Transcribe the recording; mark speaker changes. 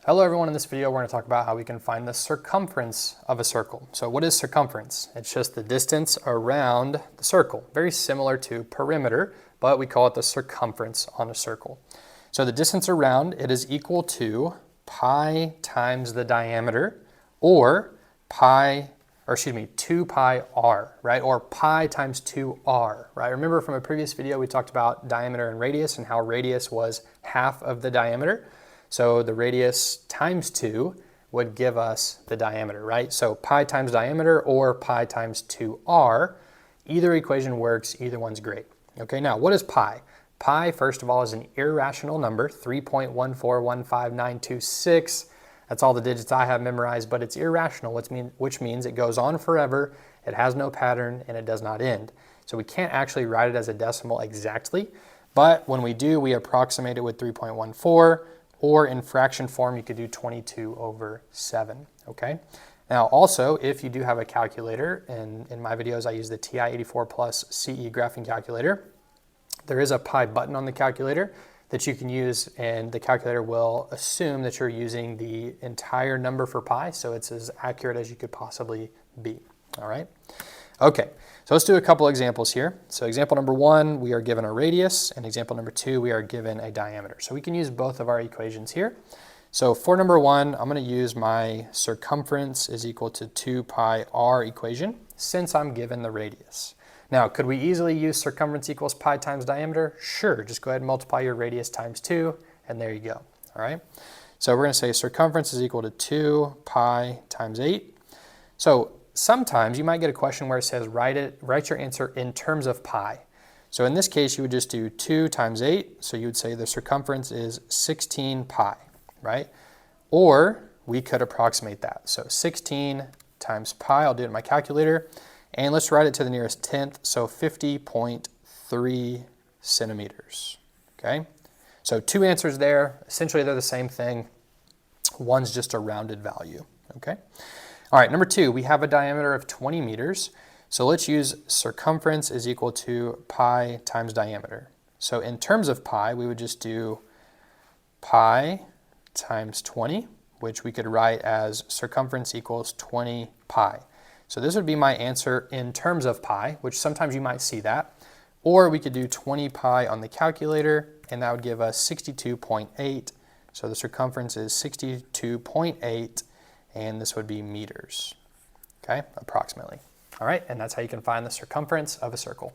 Speaker 1: Hello everyone, in this video we're going to talk about how we can find the circumference of a circle. So what is circumference? It's just the distance around the circle. Very similar to perimeter, but we call it the circumference on a circle. So the distance around, it is equal to pi times the diameter, or 2 pi r, right? Or pi times 2r, right? Remember from a previous video we talked about diameter and radius and how radius was half of the diameter. So the radius times 2 would give us the diameter, right? So pi times diameter or pi times 2r, either equation works, either one's great. Okay, now what is pi? Pi, first of all, is an irrational number, 3.1415926. That's all the digits I have memorized, but it's irrational, which means it goes on forever, it has no pattern, and it does not end. So we can't actually write it as a decimal exactly, but when we do, we approximate it with 3.14, or in fraction form, you could do 22 over 7, okay? Now also, if you do have a calculator, and in my videos I use the TI-84 Plus CE graphing calculator, there is a pi button on the calculator that you can use, and the calculator will assume that you're using the entire number for pi, so it's as accurate as you could possibly be, all right? Okay, so let's do a couple examples here. So example number 1, we are given a radius, and example number 2, we are given a diameter. So we can use both of our equations here. So for number 1, I'm going to use my circumference is equal to 2 pi r equation since I'm given the radius. Now, could we easily use circumference equals pi times diameter? Sure, just go ahead and multiply your radius times 2, and there you go, all right? So we're going to say circumference is equal to 2 pi times 8. So sometimes you might get a question where it says write your answer in terms of pi. So in this case, you would just do 2 times 8. So you would say the circumference is 16 pi, right? Or we could approximate that. So 16 times pi, I'll do it in my calculator. And let's write it to the nearest tenth, so 50.3 centimeters, okay? So two answers there. Essentially, they're the same thing. One's just a rounded value, okay? All right, number 2, we have a diameter of 20 meters. So let's use circumference is equal to pi times diameter. So in terms of pi, we would just do pi times 20, which we could write as circumference equals 20 pi. So this would be my answer in terms of pi, which sometimes you might see that. Or we could do 20 pi on the calculator, and that would give us 62.8. So the circumference is 62.8. And this would be meters, okay, approximately. All right, and that's how you can find the circumference of a circle.